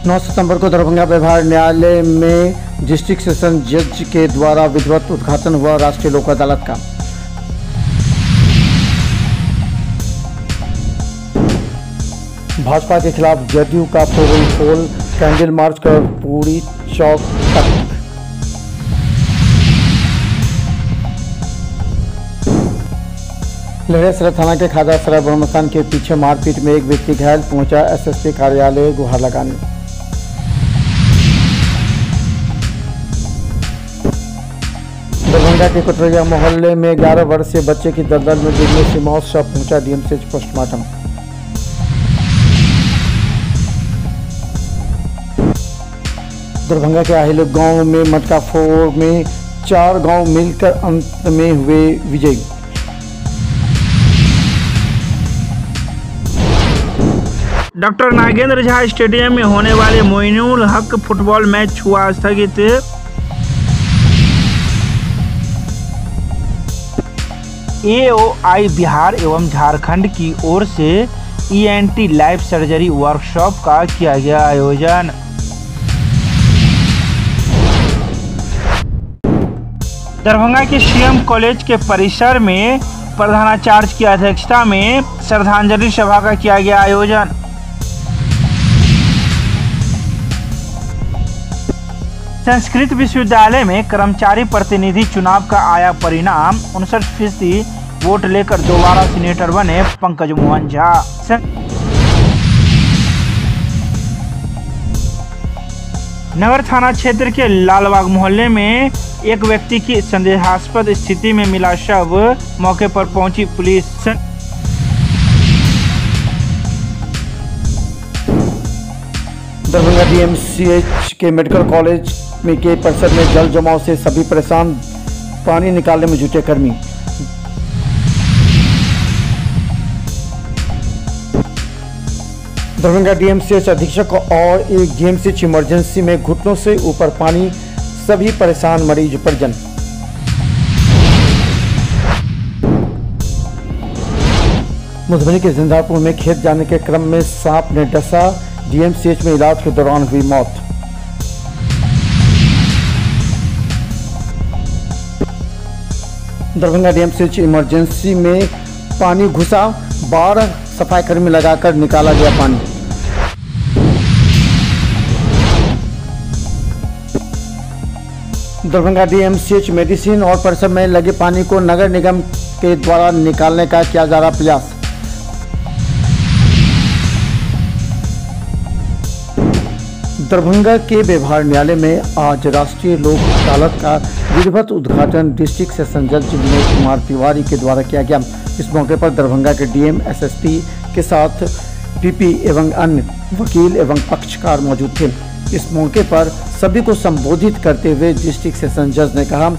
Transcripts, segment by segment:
9 सितंबर को दरभंगा व्यवहार न्यायालय में डिस्ट्रिक्ट सेशन जज के द्वारा विधिवत उद्घाटन हुआ राष्ट्रीय लोक अदालत का। भाजपा के खिलाफ जदयू का पोल कैंडल मार्च कर पूरी चौक तक। लहरियासराय थाना के खाजासराय ब्रह्मस्थान के पीछे मारपीट में एक व्यक्ति घायल, पहुंचा एसएसपी कार्यालय गुहार लगाने। दरभंगा के कटरैया मोहल्ले में 11 वर्षीय बच्चे की दलदल में गिरने से मौत, शव पहुंचा डीएमसीएच पोस्टमार्टम। दरभंगा के आहिल गांव में मटका फोड़ में 4 गांव मिलकर अंत में हुए विजयी। डॉक्टर नागेंद्र झा स्टेडियम में होने वाले मोइनुल हक फुटबॉल मैच हुआ स्थगित। एओआई बिहार एवं झारखंड की ओर से ईएनटी लाइफ सर्जरी वर्कशॉप का किया गया आयोजन। दरभंगा के सीएम कॉलेज के परिसर में प्रधानाचार्य की अध्यक्षता में श्रद्धांजलि सभा का किया गया आयोजन। संस्कृत विश्वविद्यालय में कर्मचारी प्रतिनिधि चुनाव का आया परिणाम, 59% वोट लेकर दोबारा सीनेटर बने पंकज मोहन झा। नगर थाना क्षेत्र के लालबाग मोहल्ले में एक व्यक्ति की संदेहास्पद स्थिति में मिला शव, मौके पर पहुंची पुलिस। दरभंगा डीएमसीएच के मेडिकल कॉलेज में के परिसर में जल जमाव से सभी परेशान, पानी निकालने में जुटे कर्मी। दरभंगा डीएमसीएच अधीक्षक और एक डीएमसीएच इमरजेंसी में घुटनों से ऊपर पानी, सभी परेशान मरीज परिजन। मधुबनी के झंझारपुर में खेत जाने के क्रम में सांप ने डसा, डीएमसीएच में इलाज के दौरान हुई मौत। दरभंगा डीएमसीएच इमरजेंसी में पानी घुसा, 12 सफाई कर्मी लगाकर निकाला गया पानी। दरभंगा डीएमसीएच मेडिसिन और परिसर में लगे पानी को नगर निगम के द्वारा निकालने का किया जा रहा प्रयास। दरभंगा के व्यवहार न्यायालय में आज राष्ट्रीय लोक अदालत का विधिवत उद्घाटन डिस्ट्रिक्ट सेशन जज विनोद कुमार तिवारी के द्वारा किया गया। इस मौके पर दरभंगा के डीएम, एसएसपी के साथ पीपी एवं अन्य वकील एवं पक्षकार मौजूद थे। इस मौके पर सभी को संबोधित करते हुए डिस्ट्रिक्ट सेशन जज ने कहा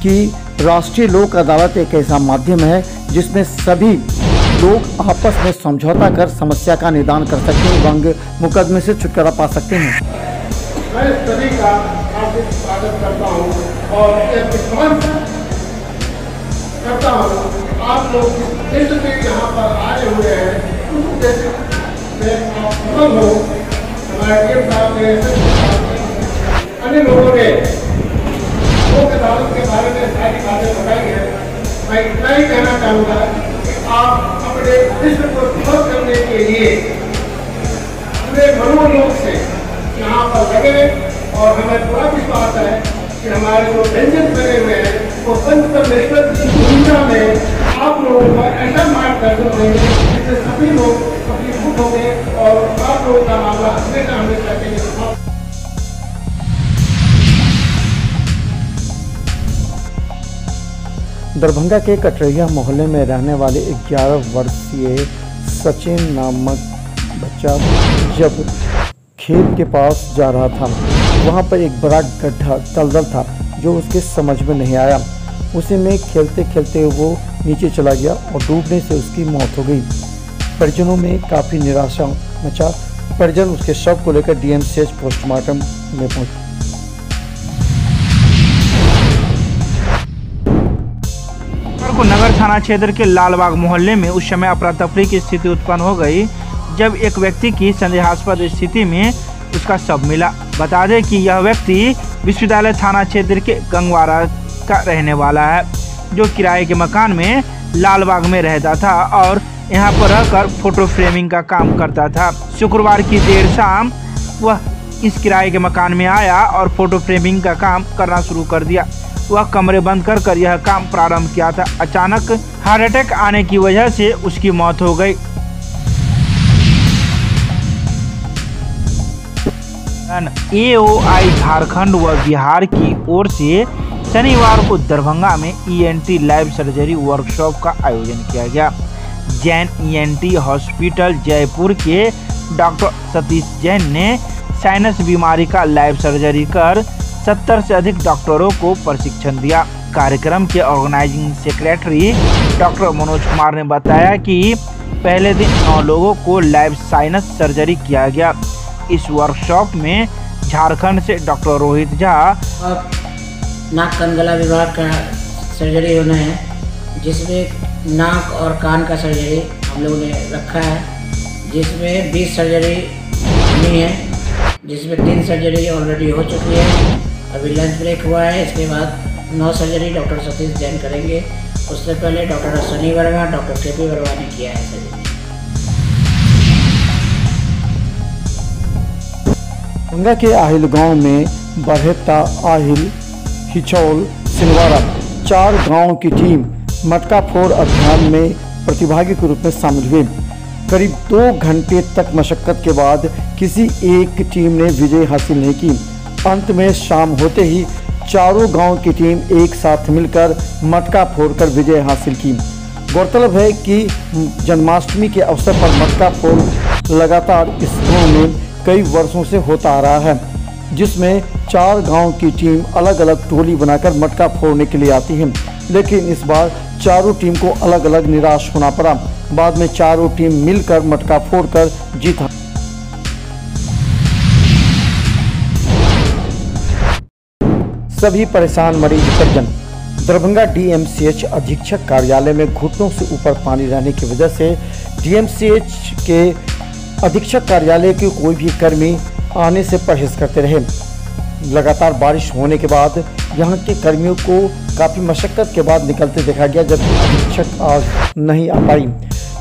कि राष्ट्रीय लोक अदालत एक ऐसा माध्यम है जिसमें सभी लोग आपस में समझौता कर समस्या का निदान कर सकते हैं एवं मुकदमे से छुटकारा पा सकते हैं। मैं सभी का हार्दिक स्वागत करता हूं और यह विश्वास करता हूं आप लोग जिस उद्देश्य से यहाँ पर आए हुए हैं उस उद्देश्य में आप सफल हो। हमारे डीएम साहब ने अन्य लोगों ने लोक अदालत के बारे में सारी बातें बताई है। मैं इतना ही कहना चाहूँगा कि आप अपने विश्व को सफल करने के लिए पूरे मनोयोग से यहाँ पर लगे और हमें पूरा विश्वास है कि हमारे जो व्यंजन बने हुए हैं वो पंच परमेश्वर की भूमिका में आप लोगों का ऐसा मार्गदर्शन होंगे जिससे सभी लोग अपनी खुद होंगे और आप लोगों का मामला हमेशा हमेशा के लिए। दरभंगा के कटरैया मोहल्ले में रहने वाले 11 वर्षीय सचिन नामक बच्चा जब खेत के पास जा रहा था, वहां पर एक बड़ा गड्ढा दलदल था जो उसके समझ में नहीं आया। उसी में खेलते खेलते वो नीचे चला गया और डूबने से उसकी मौत हो गई। परिजनों में काफ़ी निराशा मचा। परिजन उसके शव को लेकर डीएमसीएच पोस्टमार्टम में पहुंचे। को नगर थाना क्षेत्र के लालबाग मोहल्ले में उस समय अफरा तफरी की स्थिति उत्पन्न हो गई जब एक व्यक्ति की संदेहास्पद स्थिति में उसका शव मिला। बता दें कि यह व्यक्ति विश्वविद्यालय थाना क्षेत्र के गंगवारा का रहने वाला है, जो किराए के मकान में लालबाग में रहता था और यहाँ पर रहकर फोटो फ्रेमिंग का काम करता था। शुक्रवार की देर शाम वह इस किराए के मकान में आया और फोटो फ्रेमिंग का काम करना शुरू कर दिया। वह कमरे बंद कर यह काम प्रारंभ किया था। अचानक हार्ट अटैक आने की वजह से उसकी मौत हो गई। AOI झारखंड व बिहार की ओर से शनिवार को दरभंगा में ENT लाइव सर्जरी वर्कशॉप का आयोजन किया गया। जैन ENT हॉस्पिटल जयपुर के डॉक्टर सतीश जैन ने साइनस बीमारी का लाइव सर्जरी कर 70 से अधिक डॉक्टरों को प्रशिक्षण दिया। कार्यक्रम के organising secretary doctor Manoj Kumar ने बताया कि पहले दिन 9 लोगों को लाइव साइनस सर्जरी किया गया। इस वर्कशॉप में झारखंड से डॉक्टर रोहित झा नाक कान गला विभाग का सर्जरी होना है, जिसमें नाक और कान का सर्जरी हम लोगों ने रखा है, जिसमें 20 सर्जरी नहीं है, जिसमें 3 सर्जरी ऑलरेडी हो चुकी है। अभी लंच ब्रेक हुआ है, इसके बाद 9 सर्जरी डॉक्टर सतीश जैन करेंगे। उससे पहले doctor Sunny Verma, doctor KP Verma ने किया है सर्जरी। गंगा के आहिल गांव में बरहेता, आहिल, हिचौल, सिलवारा 4 गांवों की टीम मटका फोड़ अभियान में प्रतिभागी के रूप में शामिल हुई। करीब 2 घंटे तक मशक्कत के बाद किसी एक टीम ने विजय हासिल नहीं की। अंत में शाम होते ही चारों गांव की टीम एक साथ मिलकर मटका फोड़कर विजय हासिल की। गौरतलब है कि जन्माष्टमी के अवसर पर मटका फोड़ लगातार इस गांव में कई वर्षों से होता आ रहा है, जिसमें 4 गांव की टीम अलग अलग टोली बनाकर मटका फोड़ने के लिए आती है। लेकिन इस बार चारों टीम को अलग अलग निराश होना पड़ा। बाद में चारों टीम मिलकर मटका फोड़कर जीत। सभी परेशान मरीज परिजन। दरभंगा DMCH अधीक्षक कार्यालय में घुटनों से ऊपर पानी रहने की वजह से DMCH के अधीक्षक कार्यालय के कोई भी कर्मी आने से परहेज करते रहे। लगातार बारिश होने के बाद यहां के कर्मियों को काफ़ी मशक्कत के बाद निकलते देखा गया, जबकि अधीक्षक आज नहीं आ पाई।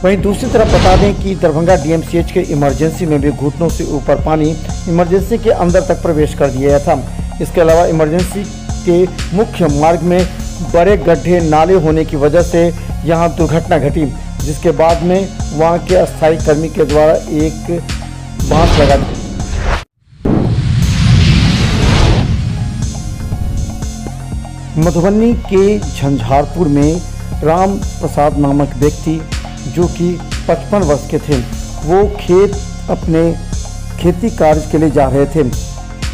वहीं दूसरी तरफ बता दें कि दरभंगा DMCH के इमरजेंसी में भी घुटनों से ऊपर पानी इमरजेंसी के अंदर तक प्रवेश कर दिया था। इसके अलावा इमरजेंसी के मुख्य मार्ग में बड़े गड्ढे नाले होने की वजह से यहाँ दुर्घटना घटी, जिसके बाद में वहाँ के अस्थायी कर्मी के द्वारा एक बांस लगा दी। मधुबनी के झंझारपुर में राम प्रसाद नामक व्यक्ति, जो कि 55 वर्ष के थे, वो अपने खेती कार्य के लिए जा रहे थे।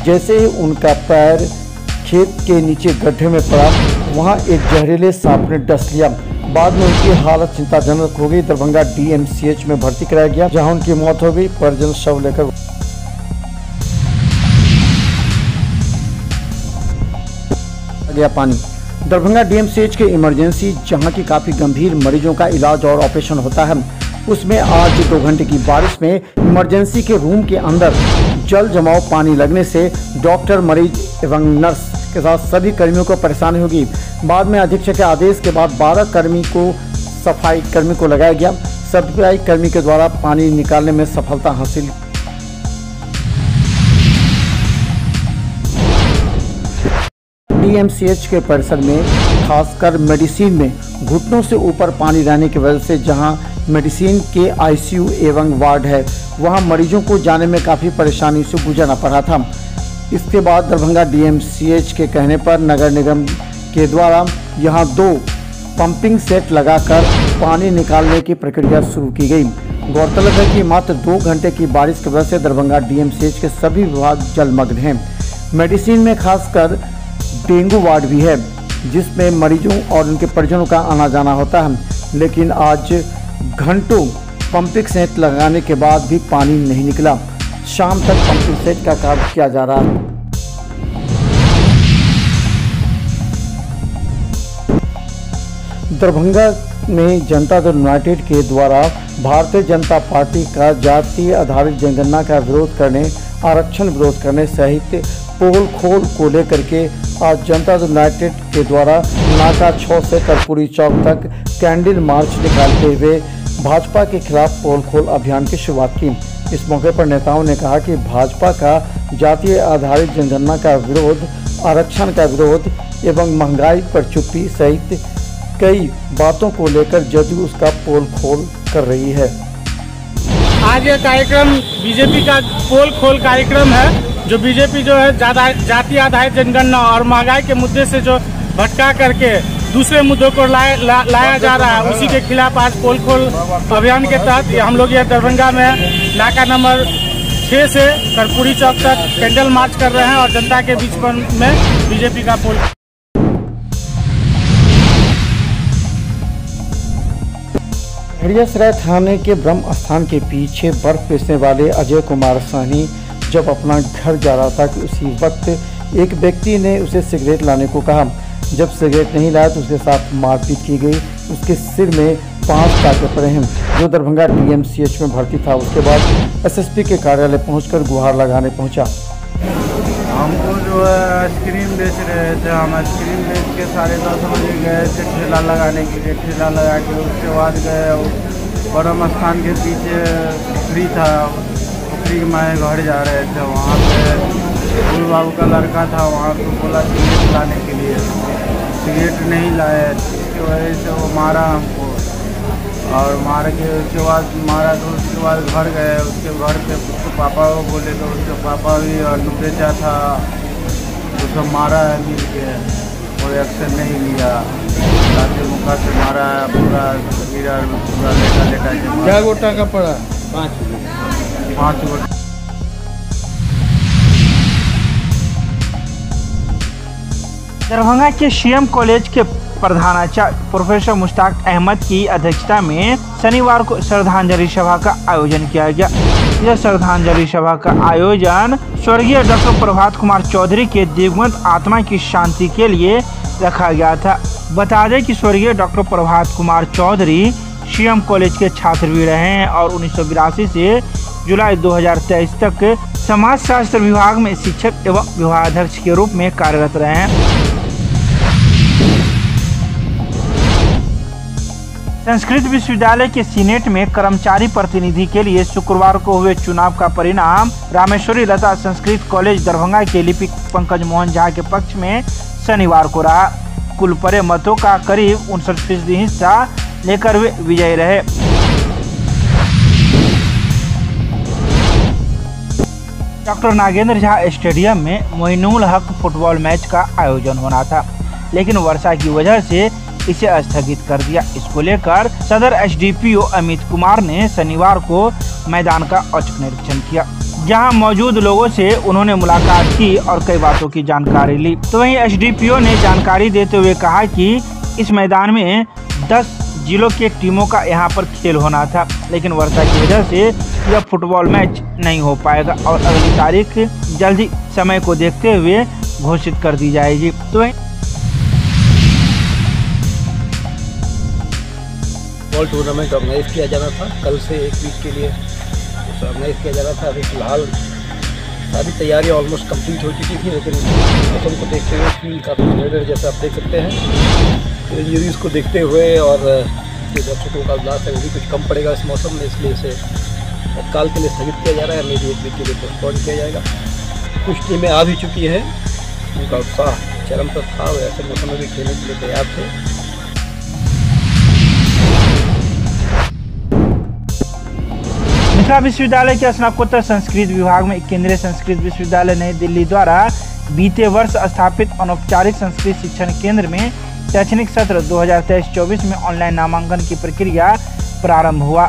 जैसे ही उनका पैर खेत के नीचे गड्ढे में पड़ा, वहाँ एक जहरीले सांप ने डस लिया। बाद में उनकी हालत चिंताजनक हो गई। दरभंगा DMCH में भर्ती कराया गया, जहां उनकी मौत हो गई। परिजन शव लेकर गया पानी। दरभंगा DMCH के इमरजेंसी, जहां की काफ़ी गंभीर मरीजों का इलाज और ऑपरेशन होता है, उसमें आज 2 घंटे की बारिश में इमरजेंसी के रूम के अंदर जल जमाव पानी लगने से डॉक्टर, मरीज एवं नर्स के साथ सभी कर्मियों को परेशानी होगी। बाद में अधीक्षक के आदेश के बाद 12 सफाई कर्मी को लगाया गया। सफाई कर्मी के द्वारा पानी निकालने में सफलता हासिल। DMCH के परिसर में खासकर मेडिसिन में घुटनों से ऊपर पानी रहने की वजह से जहां मेडिसिन के ICU एवं वार्ड है, वहां मरीजों को जाने में काफ़ी परेशानी से गुजरना पड़ा था। इसके बाद दरभंगा DMCH के कहने पर नगर निगम के द्वारा यहां 2 पंपिंग सेट लगाकर पानी निकालने की प्रक्रिया शुरू की गई। गौरतलब है कि मात्र 2 घंटे की बारिश की वजह से दरभंगा DMCH के सभी विभाग जलमग्न हैं। मेडिसिन में खासकर डेंगू वार्ड भी है, जिसमें मरीजों और उनके परिजनों का आना जाना होता है। लेकिन आज घंटों पंपिंग सेट लगाने के बाद भी पानी नहीं निकला। शाम तक पंपिंग सेट का काम किया जा रहा है। दरभंगा में जनता दल यूनाइटेड के द्वारा भारतीय जनता पार्टी का जातीय आधारित जनगणना का विरोध करने आरक्षण विरोध करने सहित पोल खोल को लेकर के आज जनता दल यूनाइटेड के द्वारा नाका 6 से कर्पूरी चौक तक कैंडल मार्च निकालते हुए भाजपा के खिलाफ पोल खोल अभियान की शुरुआत की। इस मौके पर नेताओं ने कहा कि भाजपा का जातीय आधारित जनगणना का विरोध, आरक्षण का विरोध एवं महंगाई पर चुप्पी सहित कई बातों को लेकर जदयू उसका पोल खोल कर रही है। आज ये कार्यक्रम बीजेपी का पोल खोल कार्यक्रम है, जो बीजेपी जो है जाति आधारित जनगणना और महंगाई के मुद्दे से जो भटका करके दूसरे मुद्दों को लाया जा रहा है, उसी के खिलाफ आज पोल खोल अभियान के तहत हम लोग ये दरभंगा में नाका नंबर 6 से कर्पूरी चौक तक कैंडल मार्च कर रहे हैं और जनता के बीच में बीजेपी का पोल। खड़ियासराय थाने के ब्रह्म स्थान के पीछे बर्फ बेचने वाले अजय कुमार साहनी जब अपना घर जा रहा था कि उसी वक्त एक व्यक्ति ने उसे सिगरेट लाने को कहा। जब सिगरेट नहीं लाया तो उसके साथ मारपीट की गई। उसके सिर में 5 टाँके पड़े हैं, जो दरभंगा DMCH में भर्ती था। उसके बाद SSP के कार्यालय पहुंचकर गुहार लगाने पहुंचा। हमको जो है आइसक्रीम बेच रहे थे, हम आइसक्रीम बेच के 10:30 बजे गए थे ठेला लगाने के लिए। ठेला लगा के उसके बाद गए ब्रह्म स्थान के पीछे पोखरी था, पोखरी के माए घर जा रहे थे। वहाँ पे फूल बाबू का लड़का था, वहाँ पे बोला सिगरेट लाने के लिए, सिगरेट नहीं लाए, इसकी वजह से वो मारा हमको। और मार के उसके बाद मारा तो उसके बाद घर गए। उसके घर पे उसके पापा को बोले तो उसके पापा भी और बेचा था, उसको मारा है मिल के, कोई एक्शन नहीं लिया। लाठी मुक्का से मारा है, पूरा लेटा के। क्या गोटा का पड़ा? 5 गोटा। दरभंगा के CM कॉलेज के प्रधानाचार्य प्रोफेसर मुश्ताक अहमद की अध्यक्षता में शनिवार को श्रद्धांजलि सभा का आयोजन किया गया। यह श्रद्धांजलि सभा का आयोजन स्वर्गीय डॉक्टर प्रभात कुमार चौधरी के दिवंगत आत्मा की शांति के लिए रखा गया था। बता दें कि स्वर्गीय doctor Prabhat Kumar Chaudhary CM college के छात्र भी रहे हैं और 1982 से जुलाई 2023 तक समाजशास्त्र विभाग में शिक्षक एवं विभागाध्यक्ष के रूप में कार्यरत रहे हैं। संस्कृत विश्वविद्यालय के सीनेट में कर्मचारी प्रतिनिधि के लिए शुक्रवार को हुए चुनाव का परिणाम रामेश्वरी लता संस्कृत कॉलेज दरभंगा के लिपिक पंकज मोहन झा के पक्ष में शनिवार को रहा। कुल पड़े मतों का करीब 59% हिस्सा लेकर वे विजयी रहे। डॉक्टर नागेंद्र झा स्टेडियम में मोइनुल हक फुटबॉल मैच का आयोजन होना था, लेकिन वर्षा की वजह से इसे स्थगित कर दिया। इसको लेकर सदर SDPO अमित कुमार ने शनिवार को मैदान का औचक निरीक्षण किया, जहां मौजूद लोगों से उन्होंने मुलाकात की और कई बातों की जानकारी ली। तो वहीं SDPO ने जानकारी देते हुए कहा कि इस मैदान में 10 जिलों के टीमों का यहां पर खेल होना था, लेकिन वर्षा की वजह से यह फुटबॉल मैच नहीं हो पाएगा और अगली तारीख जल्दी समय को देखते हुए घोषित कर दी जाएगी। तो फुटबॉल टूर्नामेंट ऑर्गेनाइज किया जाना था, कल से 1 वीक के लिए ऑर्गेनाइज किया जाना था। अभी फिलहाल सारी तैयारियां ऑलमोस्ट कंप्लीट हो चुकी थी, लेकिन मौसम को देखते हुए फील्ड काफ़ी रेडेड जैसा आप देख सकते हैं। इंजरीज को देखते हुए और जो दर्शकों का उल्लास है वो भी कुछ कम पड़ेगा इस मौसम में, इसलिए इसे तत्काल के लिए स्थगित किया जा रहा है। मेरी 1 वीक के लिए पोस्टपोन किया जाएगा। कुछ टीमें आ भी चुकी हैं, उनका उत्साह चरम पर था, ऐसे मौसम में भी खेलने के लिए तैयार थे। मिथिला विश्वविद्यालय के स्नातकोत्तर संस्कृत विभाग में केंद्रीय संस्कृत विश्वविद्यालय नई दिल्ली द्वारा बीते वर्ष स्थापित अनौपचारिक संस्कृत शिक्षण केंद्र में शैक्षणिक सत्र 2023-24 में ऑनलाइन नामांकन की प्रक्रिया प्रारंभ हुआ।